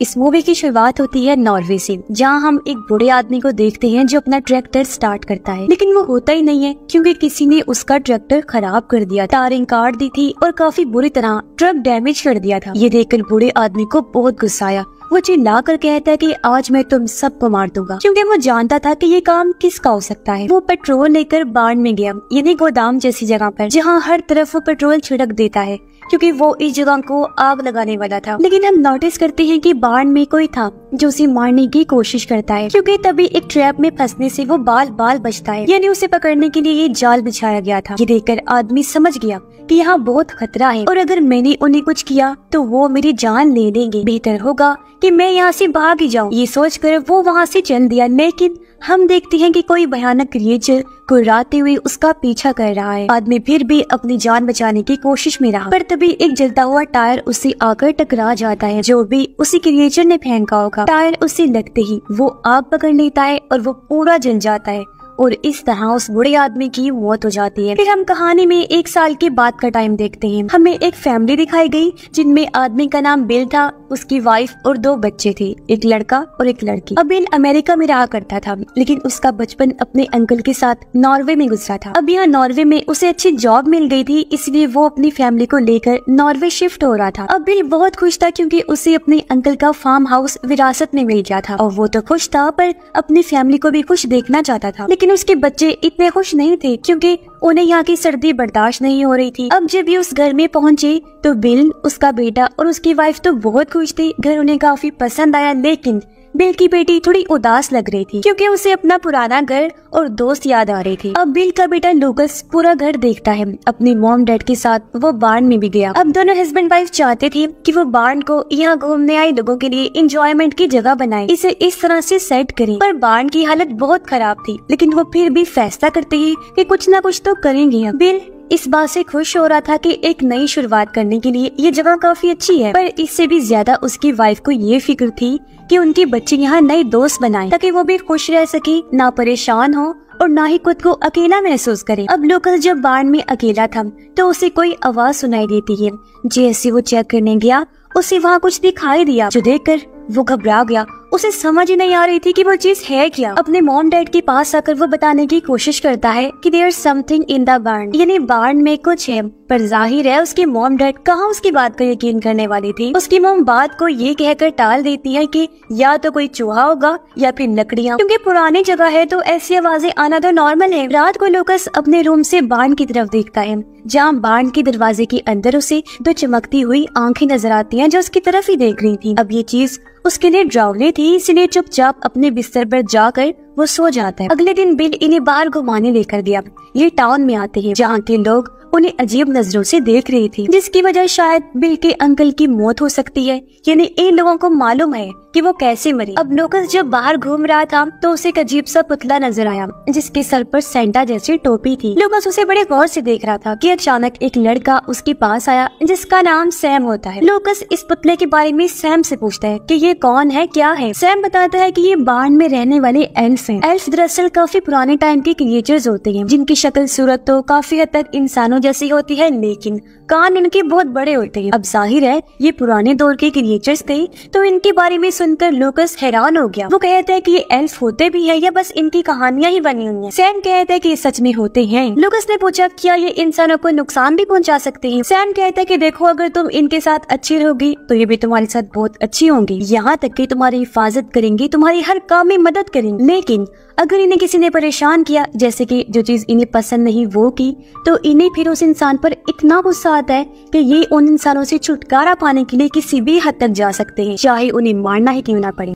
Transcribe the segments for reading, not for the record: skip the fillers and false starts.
इस मूवी की शुरुआत होती है नॉर्वे से, जहां हम एक बूढ़े आदमी को देखते हैं जो अपना ट्रैक्टर स्टार्ट करता है, लेकिन वो होता ही नहीं है क्योंकि किसी ने उसका ट्रैक्टर खराब कर दिया, टायरिंग काट दी थी और काफी बुरी तरह ट्रक डैमेज कर दिया था। ये देखकर बूढ़े आदमी को बहुत गुस्सा आया। वो चिल्ला कर कहता है कि आज मैं तुम सबको मार दूंगा, क्योंकि वो जानता था कि ये काम किसका हो सकता है। वो पेट्रोल लेकर बाढ़ में गया, यानी गोदाम जैसी जगह पर, जहाँ हर तरफ वो पेट्रोल छिड़क देता है क्योंकि वो इस जगह को आग लगाने वाला था। लेकिन हम नोटिस करते हैं कि बाढ़ में कोई था जो उसे मारने की कोशिश करता है, क्योंकि तभी एक ट्रैप में फंसने से वो बाल बाल बचता है, यानी उसे पकड़ने के लिए ये जाल बिछाया गया था। ये देखकर आदमी समझ गया कि यहाँ बहुत खतरा है और अगर मैंने उन्हें कुछ किया तो वो मेरी जान ले लेंगे, बेहतर होगा कि मैं यहाँ से भाग ही जाऊँ। ये सोचकर वो वहाँ से चल दिया, लेकिन हम देखते हैं कि कोई भयानक क्रिएचर कुर्राते हुए उसका पीछा कर रहा है। आदमी फिर भी अपनी जान बचाने की कोशिश में रहा, पर तभी एक जलता हुआ टायर उसे आकर टकरा जाता है, जो भी उसी क्रिएचर ने फेंका होगा। टायर उसे लगते ही वो आग पकड़ लेता है और वो पूरा जल जाता है और इस तरह उस बूढ़े आदमी की मौत हो जाती है। फिर हम कहानी में 1 साल के बाद का टाइम देखते हैं। हमें एक फैमिली दिखाई गई जिनमें आदमी का नाम बिल था, उसकी वाइफ और 2 बच्चे थे, एक लड़का और एक लड़की। अब बिल अमेरिका में रहा करता था, लेकिन उसका बचपन अपने अंकल के साथ नॉर्वे में गुजरा था। अब यहाँ नॉर्वे में उसे अच्छी जॉब मिल गई थी, इसलिए वो अपनी फैमिली को लेकर नॉर्वे शिफ्ट हो रहा था। अब बिल बहुत खुश था क्योंकि उसे अपने अंकल का फार्म हाउस विरासत में मिल गया था और वो तो खुश था, पर अपनी फैमिली को भी खुश देखना चाहता था। लेकिन उसके बच्चे इतने खुश नहीं थे क्योंकि उन्हें यहाँ की सर्दी बर्दाश्त नहीं हो रही थी। अब जब ये उस घर में पहुँचे तो बिल, उसका बेटा और उसकी वाइफ तो बहुत खुश थे, घर उन्हें काफी पसंद आया। लेकिन बिल की बेटी थोड़ी उदास लग रही थी क्योंकि उसे अपना पुराना घर और दोस्त याद आ रहे थे। अब बिल का बेटा लूकस पूरा घर देखता है, अपनी मॉम डैड के साथ वो बार्न में भी गया। अब दोनों हस्बैंड वाइफ चाहते थे कि वो बार्न को यहाँ घूमने आए लोगों के लिए एंजॉयमेंट की जगह बनाए, इसे इस तरह से सेट करें। पर बार्न की हालत बहुत खराब थी, लेकिन वो फिर भी फैसला करते हैं कि कुछ ना कुछ तो करेंगे। बिल इस बात से खुश हो रहा था कि एक नई शुरुआत करने के लिए ये जगह काफी अच्छी है, पर इससे भी ज्यादा उसकी वाइफ को ये फिक्र थी कि उनके बच्चे यहाँ नए दोस्त बनाएं ताकि वो भी खुश रह सके, ना परेशान हो और ना ही खुद को अकेला महसूस करे। अब लूकस जब बाढ़ में अकेला था तो उसे कोई आवाज सुनाई देती है। जैसे वो चेक करने गया उसे वहाँ कुछ दिखाई दिया, जो देखकर वो घबरा गया। उसे समझ ही नहीं आ रही थी कि वो चीज है क्या। अपने मॉम डैड के पास आकर वो बताने की कोशिश करता है कि देयर समथिंग इन द बार्न, यानी बार्न में कुछ है। पर जाहिर है उसकी मॉम डैड कहाँ उसकी बात का यकीन करने वाली थी। उसकी मॉम बात को ये कहकर टाल देती है कि या तो कोई चूहा होगा या फिर लकड़ियाँ, क्योंकि पुरानी जगह है तो ऐसी आवाजें आना तो नॉर्मल है। रात को लूकस अपने रूम से बार्न की तरफ देखता है, जहाँ बार्न के दरवाजे के अंदर उसे 2 चमकती हुई आंखें नजर आती हैं जो उसकी तरफ ही देख रही थी। अब ये चीज उसके लिए डरावनी थी, इसलिए चुपचाप अपने बिस्तर पर जाकर वो सो जाता है। अगले दिन बिल इन्हें बाहर घुमाने लेकर गया। ये टाउन में आते हैं जहाँ के लोग उन्हें अजीब नजरों से देख रही थी, जिसकी वजह शायद बिल के अंकल की मौत हो सकती है, यानी इन लोगों को मालूम है कि वो कैसे मरे। अब लूकस जब बाहर घूम रहा था तो उसे एक अजीब सा पुतला नजर आया जिसके सर पर सेंटा जैसी टोपी थी। लूकस उसे बड़े गौर से देख रहा था कि अचानक एक लड़का उसके पास आया जिसका नाम सैम होता है। लूकस इस पुतले के बारे में सैम से पूछता है कि ये कौन है, क्या है। सैम बताता है कि ये बाढ़ में रहने वाले एल्फ हैं। एल्फ दरअसल काफी पुराने टाइम के क्रिएचर्स होते हैं जिनकी शक्ल सूरत तो काफी हद तक इंसानों जैसी होती है, लेकिन कान इनके बहुत बड़े होते हैं। अब जाहिर है ये पुराने दौर के क्रिएचर्स थे, तो इनके बारे में सुनकर लूकस हैरान हो गया। वो कहता है कि ये एल्फ होते भी है या बस इनकी कहानियां ही बनी हुई हैं। सैम कहता है कि ये सच में होते हैं। लूकस ने पूछा क्या ये इंसानों को नुकसान भी पहुंचा सकते हैं। सैम कहता है कि देखो अगर तुम इनके साथ अच्छी रहोगी तो ये भी तुम्हारे साथ बहुत अच्छी होंगी, यहाँ तक कि तुम्हारी हिफाजत करेंगी, तुम्हारी हर काम में मदद करेंगी। लेकिन अगर इन्हें किसी ने परेशान किया, जैसे कि जो चीज इन्हें पसंद नहीं वो की, तो इन्हें फिर उस इंसान पर इतना गुस्सा आता है कि ये उन इंसानों से छुटकारा पाने के लिए किसी भी हद तक जा सकते हैं, चाहे उन्हें मारना ही क्यों ना पड़े।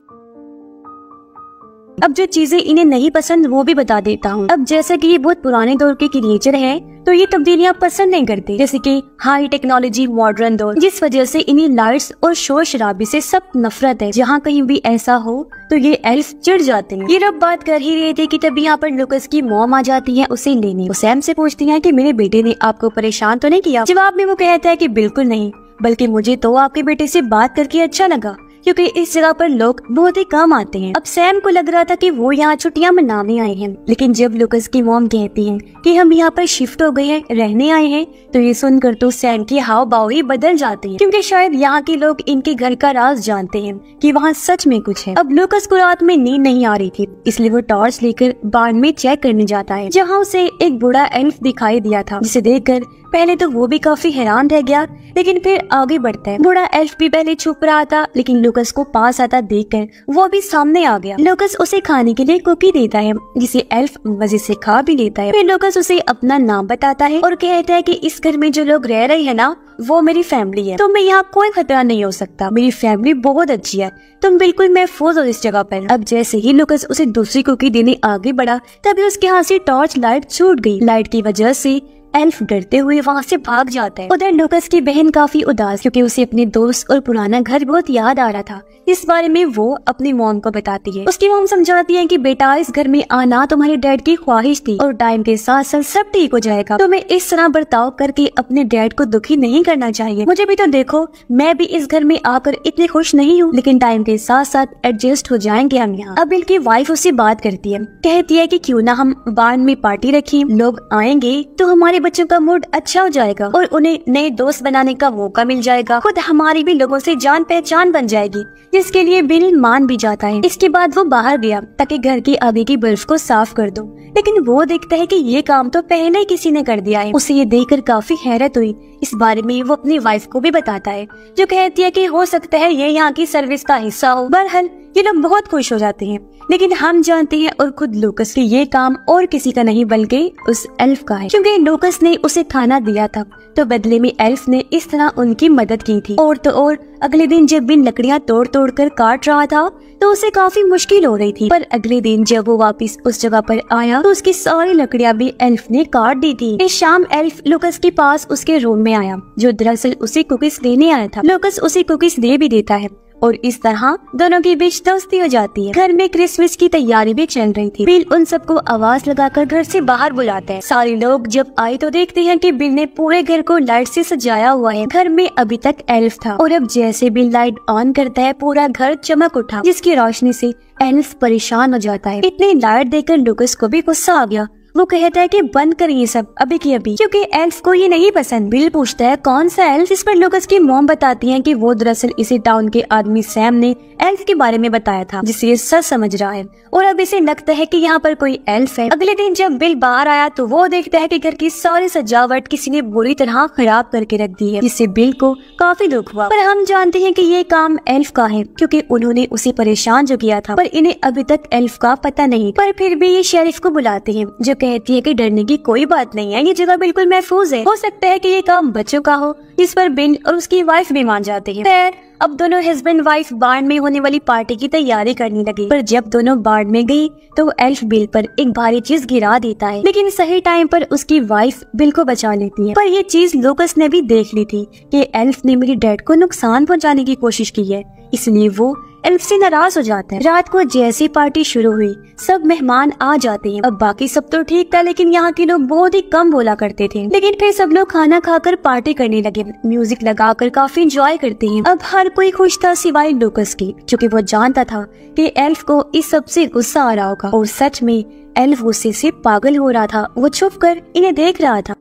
अब जो चीजें इन्हें नहीं पसंद वो भी बता देता हूँ। अब जैसा कि ये बहुत पुराने दौर के क्रिएचर है तो ये तब्दीलियां पसंद नहीं करते, जैसे कि हाई टेक्नोलॉजी, मॉडर्न दौर, जिस वजह से इन्हें लाइट्स और शोर शराबे से सख्त नफरत है। जहाँ कहीं भी ऐसा हो तो ये एल्फ चिढ़ जाते हैं। ये रब बात कर ही रहे थे कि तभी यहाँ पर लूकस की मॉम आ जाती है उसे लेने। वो सैम से पूछती है कि मेरे बेटे ने आपको परेशान तो नहीं किया। जवाब में वो कहता है कि बिल्कुल नहीं, बल्कि मुझे तो आपके बेटे से बात करके अच्छा लगा, क्योंकि इस जगह पर लोग बहुत ही कम आते हैं। अब सैम को लग रहा था कि वो यहाँ छुट्टियां मनाने आए हैं, लेकिन जब लूकस की मॉम कहती है कि हम यहाँ पर शिफ्ट हो गए हैं, रहने आए हैं, तो ये सुनकर तो सैम की हाव भाव ही बदल जाती है, क्योंकि शायद यहाँ के लोग इनके घर का राज जानते हैं कि वहाँ सच में कुछ है। अब लूकस को रात में नींद नहीं आ रही थी, इसलिए वो टॉर्च लेकर बार्न में चेक करने जाता है, जहाँ उसे एक बूढ़ा एल्फ दिखाई दिया था, जिसे देखकर पहले तो वो भी काफी हैरान रह गया, लेकिन फिर आगे बढ़ता है। बूढ़ा एल्फ भी पहले छुप रहा था, लेकिन लूकस को पास आता देखकर वो भी सामने आ गया। लूकस उसे खाने के लिए कुकी देता है, जिसे एल्फ मजे से खा भी लेता है। फिर लूकस उसे अपना नाम बताता है और कहता है कि इस घर में जो लोग रह रहे हैं ना, वो मेरी फैमिली है, तो मैं यहाँ कोई खतरा नहीं हो सकता, मेरी फैमिली बहुत अच्छी है, तुम बिल्कुल महफूज हो इस जगह पर। अब जैसे ही लूकस उसे दूसरी कुकी देने आगे बढ़ा, तभी उसके हाथ से टॉर्च लाइट छूट गई। लाइट की वजह से एल्फ डरते हुए वहाँ से भाग जाता है। उधर लूकस की बहन काफी उदास, क्योंकि उसे अपने दोस्त और पुराना घर बहुत याद आ रहा था। इस बारे में वो अपनी मॉम को बताती है। उसकी मॉम समझाती है कि बेटा, इस घर में आना तुम्हारे डैड की ख्वाहिश थी और टाइम के साथ साथ सब ठीक हो जाएगा। तुम्हें इस तरह बर्ताव करके अपने डैड को दुखी नहीं करना चाहिए। मुझे भी तो देखो, मैं भी इस घर में आकर इतनी खुश नहीं हूँ, लेकिन टाइम के साथ साथ एडजस्ट हो जाएंगे हम यहाँ। अब बिल की वाइफ उससे बात करती है, कहती है कि क्यों ना हम बार्न में पार्टी रखें, लोग आएंगे तो हमारे बच्चों का मूड अच्छा हो जाएगा और उन्हें नए दोस्त बनाने का मौका मिल जाएगा। खुद हमारी भी लोगों से जान पहचान बन जाएगी, जिसके लिए बिल मान भी जाता है। इसके बाद वो बाहर गया ताकि घर के आगे की बर्फ को साफ कर दो, लेकिन वो देखता है कि ये काम तो पहले ही किसी ने कर दिया है। उसे ये देखकर काफी हैरत हुई। इस बारे में वो अपनी वाइफ को भी बताता है, जो कहती है कि हो सकता है ये यहाँ की सर्विस का हिस्सा हो। बहरहाल ये लोग बहुत खुश हो जाते हैं, लेकिन हम जानते हैं और खुद लूकस कि ये काम और किसी का नहीं बल्कि उस एल्फ का है, क्योंकि लूकस ने उसे खाना दिया था, तो बदले में एल्फ ने इस तरह उनकी मदद की थी। और तो और अगले दिन जब बिन लकड़ियाँ तोड़ तोड़ कर काट रहा था, तो उसे काफी मुश्किल हो रही थी, पर अगले दिन जब वो वापस उस जगह पर आया तो उसकी सारी लकड़ियाँ भी एल्फ ने काट दी थी। इस शाम एल्फ लूकस के पास उसके रूम में आया, जो दरअसल उसे कुकीज देने आया था। लूकस उसे कुकीज दे भी देता है और इस तरह दोनों के बीच दोस्ती हो जाती है। घर में क्रिसमस की तैयारी भी चल रही थी। बिल उन सबको आवाज लगाकर घर से बाहर बुलाते हैं। सारे लोग जब आए तो देखते हैं कि बिल ने पूरे घर को लाइट से सजाया हुआ है। घर में अभी तक एल्फ था और अब जैसे बिल लाइट ऑन करता है, पूरा घर चमक उठा, जिसकी रोशनी से एल्फ परेशान हो जाता है। इतनी लाइट देखकर लूकस को भी गुस्सा आ गया। वो कहता है कि बंद कर ये सब अभी की अभी, क्योंकि एल्फ को ये नहीं पसंद। बिल पूछता है कौन सा एल्फ, इस पर लूकस की मॉम बताती है कि वो दरअसल इसी टाउन के आदमी सैम ने एल्फ के बारे में बताया था, जिसे ये सच समझ रहा है और अब इसे लगता है कि यहाँ पर कोई एल्फ है। अगले दिन जब बिल बाहर आया तो वो देखता है कि घर की सारी सजावट किसी ने बुरी तरह खराब करके रख दी है, जिससे बिल को काफी दुख हुआ। पर हम जानते हैं कि ये काम एल्फ का है, क्योंकि उन्होंने उसे परेशान जो किया था, पर इन्हें अभी तक एल्फ का पता नहीं। पर फिर भी ये शेरिफ को बुलाते हैं, जो कहती है कि डरने की कोई बात नहीं है, ये जगह बिल्कुल महफूज है। हो सकता है कि ये काम बच्चों का हो, इस पर बिल और उसकी वाइफ भी मान जाते हैं। अब दोनों हस्बैंड वाइफ बार्न में होने वाली पार्टी की तैयारी करने लगे, पर जब दोनों बार्न में गई तो एल्फ बिल पर एक भारी चीज गिरा देता है, लेकिन सही टाइम पर उसकी वाइफ बिल को बचा लेती है। पर ये चीज लूकस ने भी देख ली थी कि एल्फ ने मेरी डैड को नुकसान पहुंचाने की कोशिश की है, इसलिए वो एल्फ से नाराज हो जाता है। रात को जैसी पार्टी शुरू हुई, सब मेहमान आ जाते हैं। अब बाकी सब तो ठीक था, लेकिन यहाँ के लोग बहुत ही कम बोला करते थे। लेकिन फिर सब लोग खाना खाकर पार्टी करने लगे, म्यूजिक लगाकर काफी एंजॉय करते हैं। अब हर कोई खुश था सिवाय लूकस की, क्योंकि वो जानता था कि एल्फ को इस सब से गुस्सा आ रहा होगा। और सच में एल्फ गुस्से से पागल हो रहा था। वो छुप कर इन्हें देख रहा था।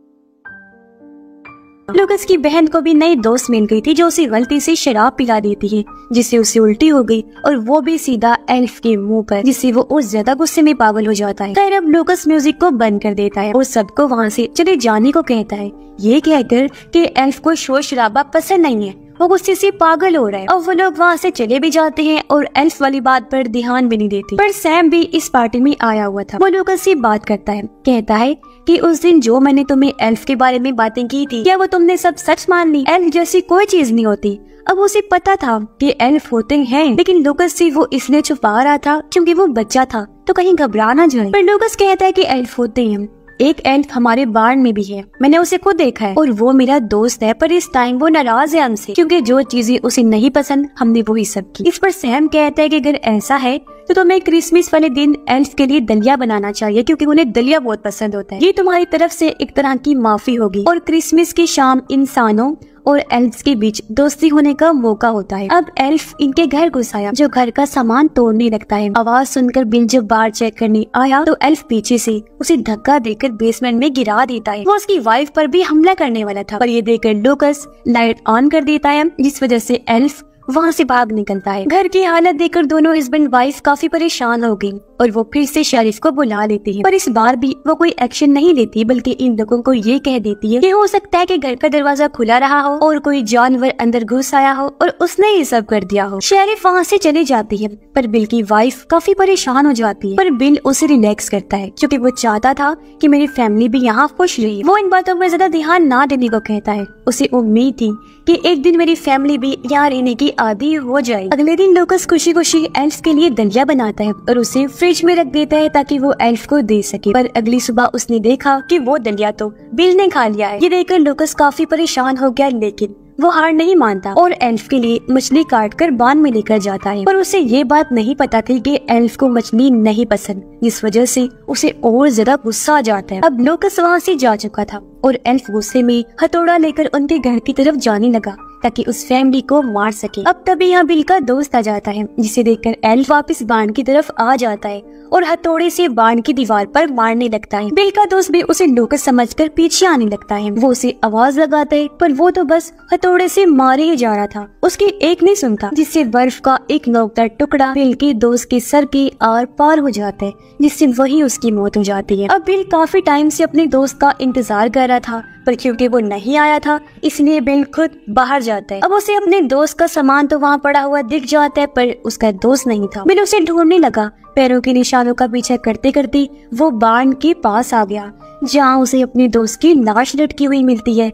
लूकस की बहन को भी नई दोस्त मिल गई थी, जो उसे गलती से शराब पिला देती है, जिससे उसे उल्टी हो गई और वो भी सीधा एल्फ के मुंह पर, जिससे वो और ज्यादा गुस्से में पागल हो जाता है। खैर अब लूकस म्यूजिक को बंद कर देता है और सबको वहाँ से चले जाने को कहता है, ये कहकर कि एल्फ को शोर शराबा पसंद नहीं है, वो गुस्से से पागल हो रहा है। और वो लोग वहाँ से चले भी जाते हैं और एल्फ वाली बात पर ध्यान भी नहीं देते। पर सैम भी इस पार्टी में आया हुआ था। वो लूकस से बात करता है, कहता है कि उस दिन जो मैंने तुम्हें एल्फ के बारे में बातें की थी, क्या वो तुमने सब सच मान ली? एल्फ जैसी कोई चीज नहीं होती। अब उसे पता था कि एल्फ होते हैं, लेकिन लूकस से वो इसलिए छुपा रहा था क्योंकि वो बच्चा था, तो कहीं घबरा ना जाए। पर लूकस कहता है कि एल्फ होते हैं। एक एल्फ हमारे बार्न में भी है, मैंने उसे खुद देखा है और वो मेरा दोस्त है, पर इस टाइम वो नाराज है हमसे, क्योंकि जो चीजें उसे नहीं पसंद हमने वही सब की। इस पर सैम कहता है कि अगर ऐसा है तो तुम्हें क्रिसमस वाले दिन एल्फ के लिए दलिया बनाना चाहिए, क्योंकि उन्हें दलिया बहुत पसंद होता है। ये तुम्हारी तरफ से एक तरह की माफी होगी और क्रिसमस की शाम इंसानों और एल्फ्स के बीच दोस्ती होने का मौका होता है। अब एल्फ इनके घर घुस आया जो घर का सामान तोड़ने लगता है। आवाज सुनकर बिल जब बाहर चेक करने आया तो एल्फ पीछे से उसे धक्का देकर बेसमेंट में गिरा देता है। वो उसकी वाइफ पर भी हमला करने वाला था, पर ये देखकर लूकस लाइट ऑन कर देता है, जिस वजह से एल्फ वहाँ से भाग निकलता है। घर की हालत देखकर दोनों हस्बैंड वाइफ काफी परेशान हो गई और वो फिर से शेरिफ को बुला लेती है, पर इस बार भी वो कोई एक्शन नहीं लेती, बल्कि इन लोगों को ये कह देती है कि हो सकता है कि घर का दरवाजा खुला रहा हो और कोई जानवर अंदर घुस आया हो और उसने ये सब कर दिया हो। शेरिफ वहाँ से चली जाती है, पर बिल की वाइफ काफी परेशान हो जाती है, पर बिल उसे रिलैक्स करता है क्योंकि वो चाहता था कि मेरी फैमिली भी यहाँ खुश रही। वो इन बातों पर ज्यादा ध्यान ना देने को कहता है। उसे उम्मीद थी कि एक दिन मेरी फैमिली भी यहाँ रहने की आदी हो जाए। अगले दिन लूकस खुशी खुशी एल्फ के लिए दलिया बनाता है और उसे फ्रिज में रख देता है ताकि वो एल्फ को दे सके, पर अगली सुबह उसने देखा कि वो दलिया तो बिल ने खा लिया है। ये देखकर लूकस काफी परेशान हो गया, लेकिन वो हार नहीं मानता और एल्फ के लिए मछली काट कर बांध में लेकर जाता है, पर उसे ये बात नहीं पता थी कि एल्फ को मछली नहीं पसंद, जिस वजह से उसे और ज्यादा गुस्सा आ जाता है। अब लूकस वहाँ से जा चुका था और एल्फ गुस्से में हथौड़ा लेकर उनके घर की तरफ जाने लगा ताकि उस फैमिली को मार सके। अब तभी यहाँ बिल का दोस्त आ जाता है, जिसे देखकर एल्फ वापस बांध की तरफ आ जाता है और हथौड़े से बांध की दीवार पर मारने लगता है। बिल का दोस्त भी उसे लूकस समझकर पीछे आने लगता है। वो उसे आवाज लगाता है, पर वो तो बस हथौड़े से मारे ही जा रहा था। उसकी एक नहीं सुनता, जिससे बर्फ का एक नोकदार टुकड़ा बिल के दोस्त के सर के आर पार हो जाता है, जिससे वही उसकी मौत हो जाती है। अब बिल काफी टाइम से अपने दोस्त का इंतजार कर रहा था, पर क्योंकि वो नहीं आया था इसलिए बिल खुद बाहर जाता है। अब उसे अपने दोस्त का सामान तो वहाँ पड़ा हुआ दिख जाता है, पर उसका दोस्त नहीं था। बिल उसे ढूंढने लगा। पैरों के निशानों का पीछा करते करते वो बांध के पास आ गया, जहाँ उसे अपने दोस्त की लाश लटकी हुई मिलती है।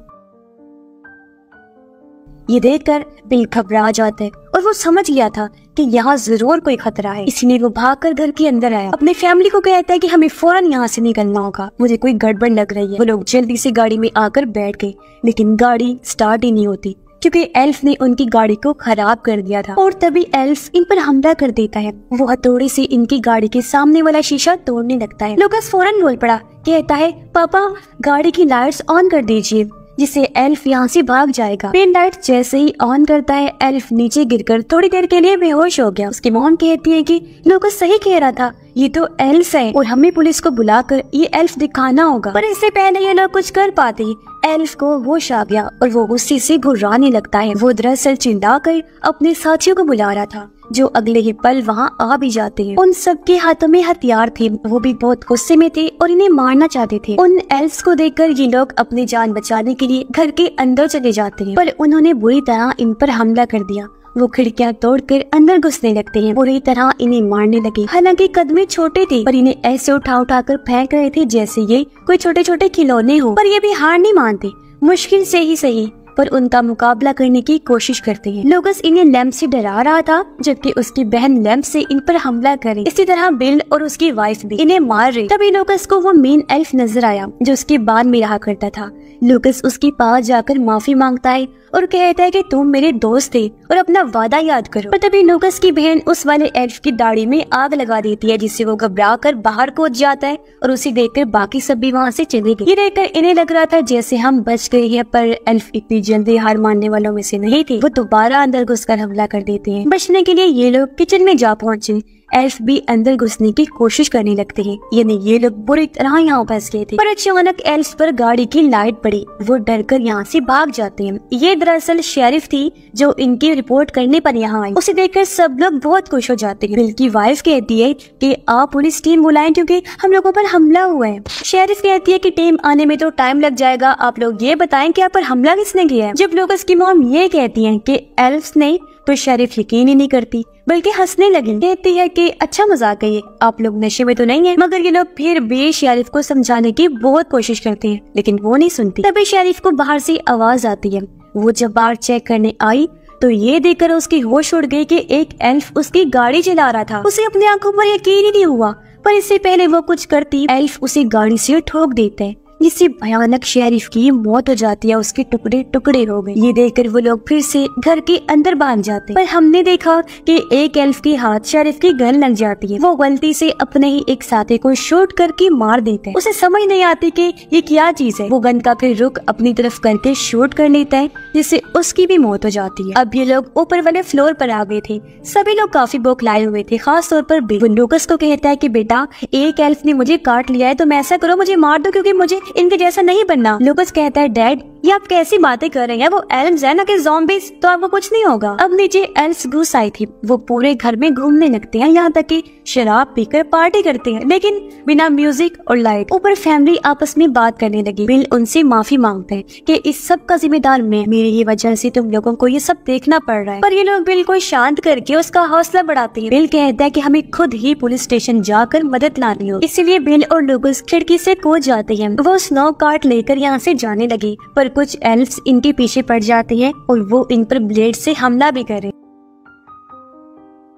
ये देखकर बिल घबरा जाता है और वो समझ गया था कि यहाँ जरूर कोई खतरा है, इसलिए वो भागकर घर के अंदर आया। अपने फैमिली को कहता है कि हमें फौरन यहाँ से निकलना होगा, मुझे कोई गड़बड़ लग रही है। वो लोग जल्दी से गाड़ी में आकर बैठ गए, लेकिन गाड़ी स्टार्ट ही नहीं होती क्योंकि एल्फ ने उनकी गाड़ी को खराब कर दिया था। और तभी एल्फ इन पर हमला कर देता है। वो हथौड़े से इनकी गाड़ी के सामने वाला शीशा तोड़ने लगता है। लूकस फौरन बोल पड़ा, कहता है पापा गाड़ी की लाइट्स ऑन कर दीजिए, जिससे एल्फ यहाँ से भाग जाएगा। पेन लाइट जैसे ही ऑन करता है, एल्फ नीचे गिरकर थोड़ी देर के लिए बेहोश हो गया। उसकी मॉम कहती है कि लूकस सही कह रहा था, ये तो एल्फ है और हमें पुलिस को बुलाकर ये एल्फ दिखाना होगा। पर इससे पहले ये लोग कुछ कर पाते, एल्फ को होश आ गया और वो गुस्से से घुर्राने लगता है। वो दरअसल चिल्लाकर अपने साथियों को बुला रहा था, जो अगले ही पल वहाँ आ भी जाते हैं। उन सबके हाथों में हथियार थे, वो भी बहुत गुस्से में थे और इन्हें मारना चाहते थे। उन एल्फ्स को देखकर ये लोग अपनी जान बचाने के लिए घर के अंदर चले जाते हैं, पर उन्होंने बुरी तरह इन पर हमला कर दिया। वो खिड़कियां तोड़कर अंदर घुसने लगते हैं, बुरी तरह इन्हें मारने लगे। हालांकि कदमे छोटे थे, पर इन्हें ऐसे उठा उठा कर फेंक रहे थे जैसे ये कोई छोटे छोटे खिलौने हो। पर ये भी हार नहीं मानते, मुश्किल से ही सही पर उनका मुकाबला करने की कोशिश करते हैं। लूकस इन्हें लैंप से डरा रहा था, जबकि उसकी बहन लैंप से इन पर हमला करे। इसी तरह बिल और उसकी वाइफ भी इन्हें मार रही। तभी लूकस को वो मेन एल्फ नजर आया जो उसके बाद में रहा करता था। लूकस उसके पास जाकर माफी मांगता है और कहता है कि तुम मेरे दोस्त थे और अपना वादा याद करो। पर तभी लूकस की बहन उस वाले एल्फ की दाढ़ी में आग लगा देती है, जिससे वो घबरा कर बाहर कूद जाता है और उसे देखकर बाकी सब भी वहाँ से चले गए। ये देखकर इन्हें लग रहा था जैसे हम बच गए हैं, पर एल्फ इतनी जल्दी हार मानने वालों में से नहीं थे। वो दोबारा अंदर घुसकर हमला कर देते हैं। बचने के लिए ये लोग किचन में जा पहुँचे। एल्फ भी अंदर घुसने की कोशिश करने लगते हैं, यानी ये लोग बुरी तरह यहाँ फंस गए थे। पर अचानक एल्फ पर गाड़ी की लाइट पड़ी, वो डरकर यहाँ से भाग जाते हैं। ये दरअसल शेरिफ थी जो इनकी रिपोर्ट करने पर यहाँ आई। उसे देखकर सब लोग बहुत खुश हो जाते हैं। बिल की वाइफ कहती है कि आप पुलिस टीम बुलाएं क्योंकि हम लोगों पर हमला हुआ है। शेरिफ कहती है कि टीम आने में तो टाइम लग जाएगा, आप लोग ये बताएं कि आप पर हमला किसने किया है। जब लूकस की मॉम ये कहती है कि एल्फ्स ने, तो शेरिफ यकीन ही नहीं करती बल्कि हंसने लगी। कहती है कि अच्छा मजाक है ये, आप लोग नशे में तो नहीं है। मगर ये लोग फिर भी शेरिफ को समझाने की बहुत कोशिश करते हैं, लेकिन वो नहीं सुनती। तभी शेरिफ को बाहर से आवाज आती है। वो जब बाहर चेक करने आई तो ये देखकर उसकी होश उड़ गई कि एक एल्फ उसकी गाड़ी चला रहा था। उसे अपनी आंखों पर यकीन ही नहीं हुआ, पर इससे पहले वो कुछ करती एल्फ उसे गाड़ी से ठोक देता है, जिससे भयानक शेरिफ की मौत हो जाती है, उसके टुकड़े टुकड़े हो गए। ये देखकर वो लोग फिर से घर के अंदर भाग जाते हैं, पर हमने देखा कि एक एल्फ के हाथ शेरिफ की गन लग जाती है। वो गलती से अपने ही एक साथी को शूट करके मार देते हैं। उसे समझ नहीं आती कि ये क्या चीज है। वो गन का फिर रुख अपनी तरफ करके शूट कर लेता है, जिससे उसकी भी मौत हो जाती है। अब ये लोग ऊपर वाले फ्लोर पर आ गए थे। सभी लोग काफी बौखलाए हुए थे, खास तौर पर बिल। वो लूकस को कहता है कि बेटा, एक एल्फ ने मुझे काट लिया है, तुम ऐसा करो मुझे मार दो, क्योंकि मुझे इनके जैसा नहीं बनना। लूकस कहता है डैड, ये आप कैसी बातें कर रहे हैं, वो एल्व्स है ना कि ज़ॉम्बीज़, तो आपको कुछ नहीं होगा। अब नीचे एल्व्स घुस आई थी। वो पूरे घर में घूमने लगते हैं, यहाँ तक कि शराब पीकर पार्टी करते हैं, लेकिन बिना म्यूजिक और लाइट। ऊपर फैमिली आपस में बात करने लगी। बिल उनसे माफी मांगते हैं कि इस सब का जिम्मेदार मैं, मेरी ही वजह से तुम लोगों को ये सब देखना पड़ रहा है। पर ये लोग बिल को शांत करके उसका हौसला बढ़ाते हैं। बिल कहता है कि हमें खुद ही पुलिस स्टेशन जाकर मदद लानी हो। इसीलिए बिल और लूकस खिड़की से कूद जाते हैं। वो स्नो कार्ट लेकर यहाँ से जाने लगी, पर कुछ एल्फ्स इनके पीछे पड़ जाते हैं और वो इन पर ब्लेड से हमला भी करे।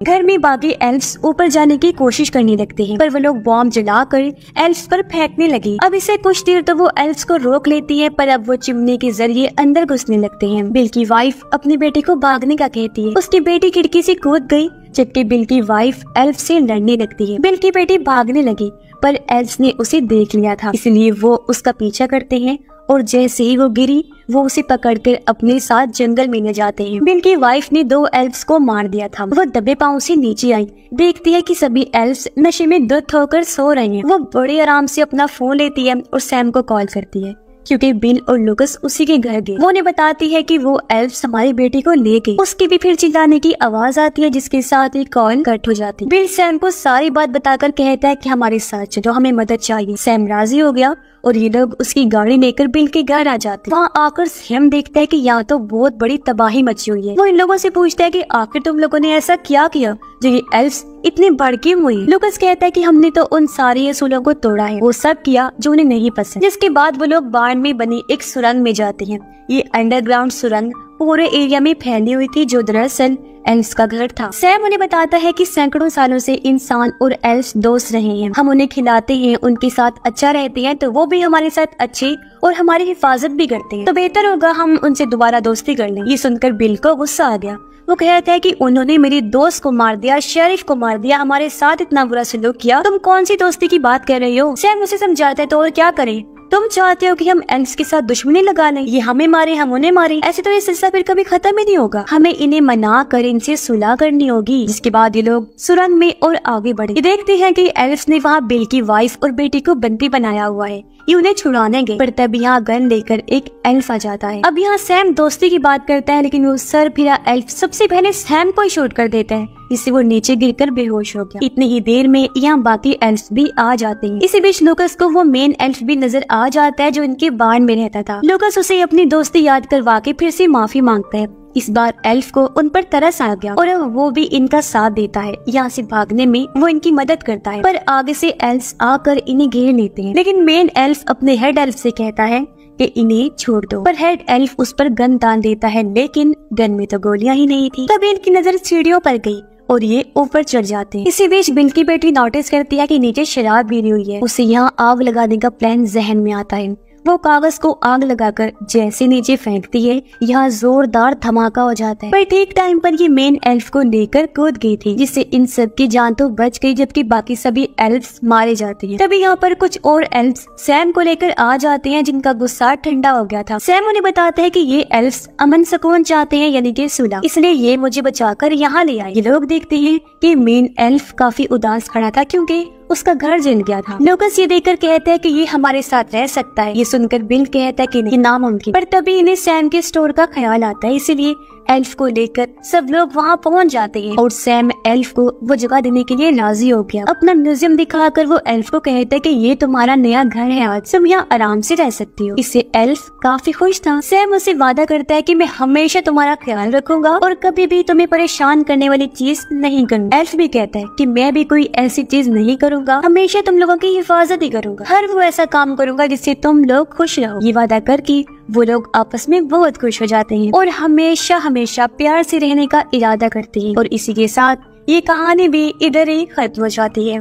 घर में बाकी एल्फ्स ऊपर जाने की कोशिश करने लगते हैं, पर वो लोग बॉम्ब जलाकर एल्फ्स पर फेंकने लगे। अब इसे कुछ देर तो वो एल्फ्स को रोक लेती है, पर अब वो चिमनी के जरिए अंदर घुसने लगते हैं। बिल की वाइफ अपनी बेटी को भागने का कहती है। उसकी बेटी खिड़की से कूद गई, जबकि बिल की वाइफ एल्फ से लड़ने लगती है। बिल की बेटी भागने लगी, पर एल्फ्स ने उसे देख लिया था, इसलिए वो उसका पीछा करते हैं और जैसे ही वो गिरी, वो उसे पकड़कर अपने साथ जंगल में ले जाते हैं। बिल की वाइफ ने 2 एल्फ्स को मार दिया था। वो दबे पांव से नीचे आई, देखती है कि सभी एल्फ्स नशे में धुत होकर सो रहे हैं। वो बड़े आराम से अपना फोन लेती है और सैम को कॉल करती है, क्योंकि बिल और लूकस उसी के घर गए। वो उन्हें बताती है कि वो एल्फ्स हमारी बेटी को ले गए। उसकी भी फिर चिल्लाने की आवाज आती है, जिसके साथ ही कॉल कट हो जाती है। बिल सैम को सारी बात बताकर कहता है कि हमारे साथ चलो, हमें मदद चाहिए। सैम राजी हो गया और ये लोग उसकी गाड़ी लेकर बिल के घर आ जाते हैं। वहाँ आकर सैम देखता है कि यहाँ तो बहुत बड़ी तबाही मची हुई है। वो इन लोगों से पूछता है कि आखिर तुम लोगों ने ऐसा क्या किया जो ये एल्फ्स इतने भड़के हुए। लूकस कहता है कि हमने तो उन सारे असूलों को तोड़ा है, वो सब किया जो उन्हें नहीं पसंद। जिसके बाद वो लोग बाढ़ में बनी एक सुरंग में जाते हैं। ये अंडरग्राउंड सुरंग पूरे एरिया में फैली हुई थी, जो दरअसल एल्फ्स का घर था। सैम उन्हें बताता है कि सैकड़ों सालों से इंसान और एल्फ्स दोस्त रहे हैं। हम उन्हें खिलाते हैं, उनके साथ अच्छा रहते हैं, तो वो भी हमारे साथ अच्छे और हमारी हिफाजत भी करते हैं। तो बेहतर होगा हम उनसे दोबारा दोस्ती कर लें। ये सुनकर बिल को गुस्सा आ गया। वो कहता है कि उन्होंने मेरी दोस्त को मार दिया, शेरिफ को मार दिया, हमारे साथ इतना बुरा सलूक किया, तुम कौन सी दोस्ती की बात कर रही हो। सैम उसे समझाता है तो और क्या करें, तुम चाहते हो कि हम एल्फ्स के साथ दुश्मनी लगा लें, ये हमें मारे हम उन्हें मारे, ऐसे तो ये सिलसिला फिर कभी खत्म ही नहीं होगा। हमें इन्हें मना कर इनसे सुलह करनी होगी। जिसके बाद ये लोग सुरंग में और आगे बढ़े। ये देखते हैं कि एल्फ्स ने वहाँ बिल की वाइफ और बेटी को बंदी बनाया हुआ है। ये उन्हें छुड़ाने गए, पर तब यहाँ गन लेकर एक एल्फ आ जाता है। अब यहाँ सैम दोस्ती की बात करता है, लेकिन वो सर फिरा एल्फ सबसे पहले सैम को ही शूट कर देता है, जिससे वो नीचे गिरकर बेहोश हो गया। इतनी ही देर में यहाँ बाकी एल्फ्स भी आ जाते हैं। इसी बीच लूकस को वो मेन एल्फ भी नजर आ जाता है, जो इनके बाण में रहता था। लूकस उसे अपनी दोस्ती याद करवा के फिर से माफी मांगता है। इस बार एल्फ को उन पर तरस आ गया और वो भी इनका साथ देता है। यहाँ से भागने में वो इनकी मदद करता है, पर आगे से एल्फ्स आकर इन्हें घेर लेते हैं। लेकिन मेन एल्फ अपने हेड एल्फ से कहता है कि इन्हें छोड़ दो, पर हेड एल्फ उस पर गन तान देता है, लेकिन गन में तो गोलियां ही नहीं थी। तभी इनकी नजर सीढ़ियों पर गई और ये ऊपर चढ़ जाते हैं। इसी बीच बिल की बेटी नोटिस करती है कि नीचे शराब गिरी हुई है। उसे यहाँ आग लगाने का प्लान जहन में आता है। वो कागज को आग लगाकर जैसे नीचे फेंकती है, यहाँ जोरदार धमाका हो जाता है। पर ठीक टाइम पर ये मेन एल्फ को लेकर कूद गई थी, जिससे इन सब की जान तो बच गई, जबकि बाकी सभी एल्फ्स मारे जाते हैं। तभी यहाँ पर कुछ और एल्फ्स सैम को लेकर आ जाते हैं, जिनका गुस्सा ठंडा हो गया था। सैम उन्हें बताते हैं कि ये एल्फ्स अमन सुकून चाहते हैं, यानी कि सुलह, इसलिए ये मुझे बचाकर यहाँ ले आए। ये लोग देखते हैं कि मेन एल्फ काफी उदास खड़ा था, क्योंकि उसका घर जल गया था। लूकस ये देखकर कहता है कि ये हमारे साथ रह सकता है। ये सुनकर बिल कहता है कि नहीं, नामुमकिन। पर तभी इन्हें सैम के स्टोर का ख्याल आता है, इसीलिए एल्फ को लेकर सब लोग वहाँ पहुँच जाते हैं और सैम एल्फ को वो जगह देने के लिए राजी हो गया। अपना म्यूजियम दिखाकर वो एल्फ को कहता है कि ये तुम्हारा नया घर है, आज तुम यहाँ आराम से रह सकती हो। इससे एल्फ काफी खुश था। सैम उसे वादा करता है कि मैं हमेशा तुम्हारा ख्याल रखूंगा और कभी भी तुम्हें परेशान करने वाली चीज नहीं करूंगा। एल्फ भी कहता है कि मैं भी कोई ऐसी चीज नहीं करूंगा, हमेशा तुम लोगों की हिफाजत ही करूंगा, हर वो ऐसा काम करूंगा जिससे तुम लोग खुश रहो। ये वादा करके वो लोग आपस में बहुत खुश हो जाते हैं और हमेशा हमेशा प्यार से रहने का इरादा करते हैं। और इसी के साथ ये कहानी भी इधर ही खत्म हो जाती है।